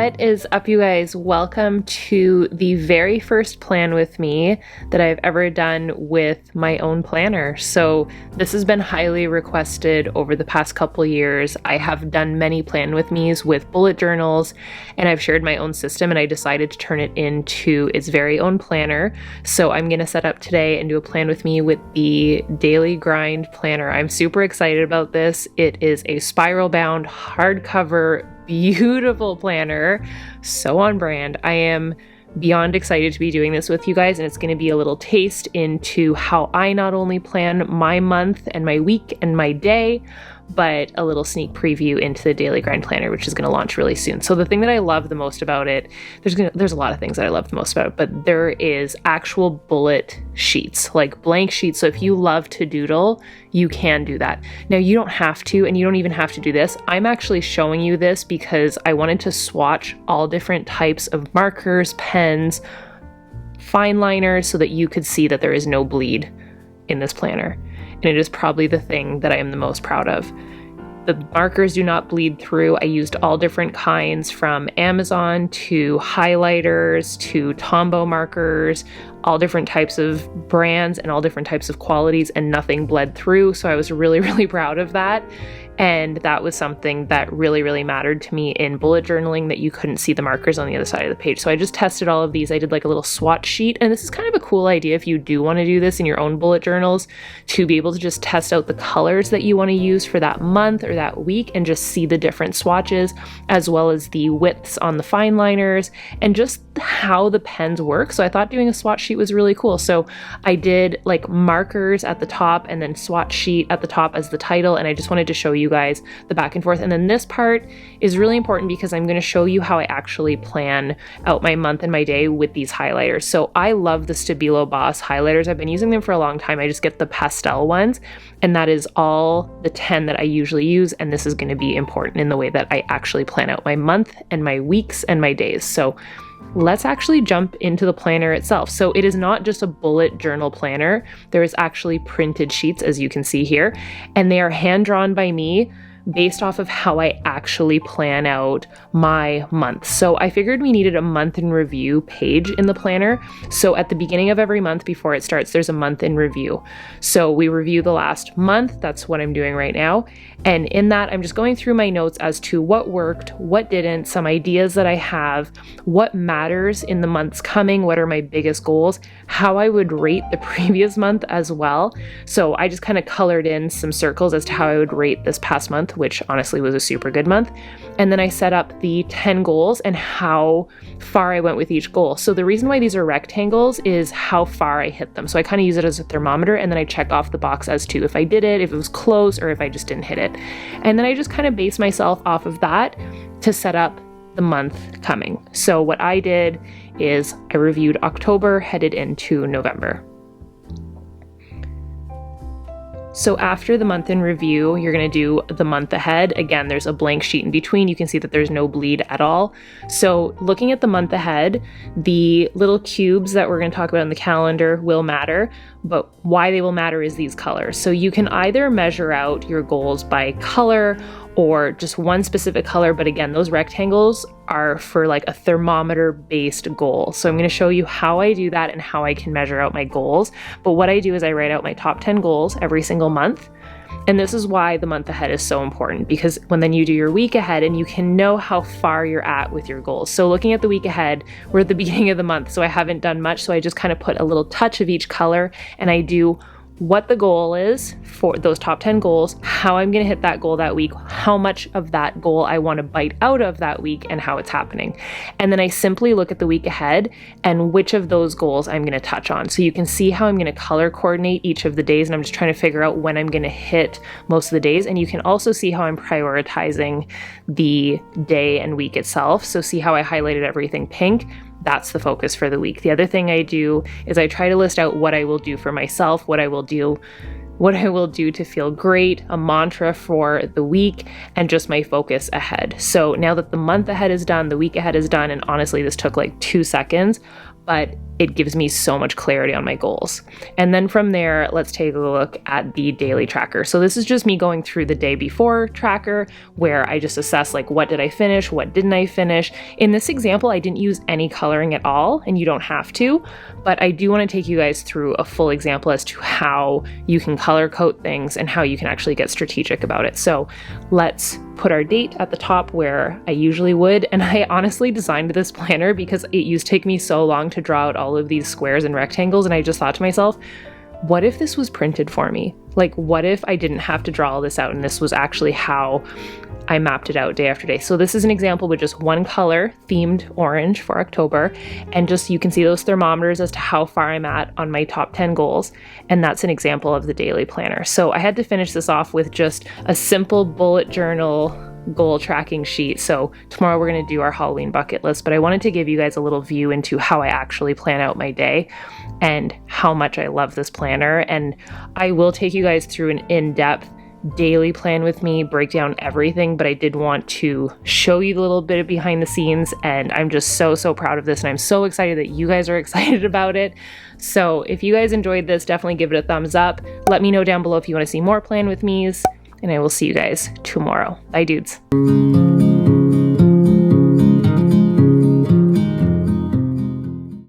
What is up, you guys? Welcome to the very first plan with me that I've ever done with my own planner. So this has been highly requested over the past couple years. I have done many plan with me's with bullet journals, and I've shared my own system, and I decided to turn it into its very own planner. So I'm going to set up today and do a plan with me with the Daily Grind planner. I'm super excited about this. It is a spiral bound hardcover beautiful planner, so on brand. I am beyond excited to be doing this with you guys, and it's going to be a little taste into how I not only plan my month and my week and my day, but a little sneak preview into the Daily Grind planner, which is going to launch really soon. So the thing that I love the most about it, there's a lot of things that I love the most about it, but there is actual bullet sheets, like blank sheets. So if you love to doodle, you can do that. Now you don't have to, and you don't even have to do this. I'm actually showing you this because I wanted to swatch all different types of markers, pens, fine liners, so that you could see that there is no bleed in this planner. And it is probably the thing that I am the most proud of. The markers do not bleed through. I used all different kinds, from Amazon to highlighters to Tombow markers, all different types of brands and all different types of qualities, and nothing bled through. So I was really, really proud of that. And that was something that really, really mattered to me in bullet journaling, that you couldn't see the markers on the other side of the page. So I just tested all of these. I did like a little swatch sheet, and this is kind of a cool idea if you do want to do this in your own bullet journals, to be able to just test out the colors that you want to use for that month or that week and just see the different swatches, as well as the widths on the fine liners and just how the pens work. So I thought doing a swatch sheet was really cool. So I did like markers at the top and then swatch sheet at the top as the title, and I just wanted to show you guys the back and forth. And then this part is really important because I'm going to show you how I actually plan out my month and my day with these highlighters. So I love the Stabilo Boss highlighters. I've been using them for a long time. I just get the pastel ones, and that is all the 10 that I usually use. And this is going to be important in the way that I actually plan out my month and my weeks and my days. So let's actually jump into the planner itself. So it is not just a bullet journal planner. There is actually printed sheets, as you can see here, and they are hand drawn by me based off of how I actually plan out my month. So I figured we needed a month in review page in the planner. So at the beginning of every month before it starts, there's a month in review. So we review the last month. That's what I'm doing right now. And in that, I'm just going through my notes as to what worked, what didn't, some ideas that I have, what matters in the months coming, what are my biggest goals, how I would rate the previous month as well. So I just kind of colored in some circles as to how I would rate this past month, which honestly was a super good month. And then I set up the 10 goals and how far I went with each goal. So the reason why these are rectangles is how far I hit them. So I kind of use it as a thermometer, and then I check off the box as to if I did it, if it was close, or if I just didn't hit it. And then I just kind of base myself off of that to set up the month coming. So what I did is I reviewed October, headed into November. So after the month in review, you're going to do the month ahead. Again, there's a blank sheet in between. You can see that there's no bleed at all. So looking at the month ahead, the little cubes that we're going to talk about in the calendar will matter, but why they will matter is these colors. So you can either measure out your goals by color or just one specific color. But again, those rectangles are for like a thermometer based goal. So I'm going to show you how I do that and how I can measure out my goals. But what I do is I write out my top 10 goals every single month. And this is why the month ahead is so important, because when then you do your week ahead and you can know how far you're at with your goals. So looking at the week ahead, we're at the beginning of the month, so I haven't done much. So I just kind of put a little touch of each color, and I do what the goal is for those top 10 goals, how I'm going to hit that goal that week, how much of that goal I want to bite out of that week, and how it's happening. And then I simply look at the week ahead and which of those goals I'm going to touch on. So you can see how I'm going to color coordinate each of the days, and I'm just trying to figure out when I'm going to hit most of the days. And you can also see how I'm prioritizing the day and week itself. So see how I highlighted everything pink? That's the focus for the week. The other thing I do is I try to list out what I will do for myself, what I will do to feel great, a mantra for the week, and just my focus ahead. So now that the month ahead is done, the week ahead is done, and honestly, this took like 2 seconds, but it gives me so much clarity on my goals. And then from there, let's take a look at the daily tracker. So this is just me going through the day before tracker where I just assess like, what did I finish? What didn't I finish? In this example, I didn't use any coloring at all, and you don't have to, but I do want to take you guys through a full example as to how you can color code things and how you can actually get strategic about it. So let's put our date at the top where I usually would. And I honestly designed this planner because it used to take me so long to draw out all of these squares and rectangles. And I just thought to myself, what if this was printed for me? Like, what if I didn't have to draw all this out and this was actually how I mapped it out day after day? So this is an example with just one color, themed orange for October. And just, you can see those thermometers as to how far I'm at on my top 10 goals. And that's an example of the daily planner. So I had to finish this off with just a simple bullet journal goal tracking sheet. So tomorrow we're going to do our Halloween bucket list, but I wanted to give you guys a little view into how I actually plan out my day and how much I love this planner. And I will take you guys through an in-depth daily plan with me, break down everything, but I did want to show you a little bit of behind the scenes, and I'm just so proud of this, and I'm so excited that you guys are excited about it. So if you guys enjoyed this, definitely give it a thumbs up. Let me know down below if you want to see more plan with me's, and I will see you guys tomorrow. Bye, dudes.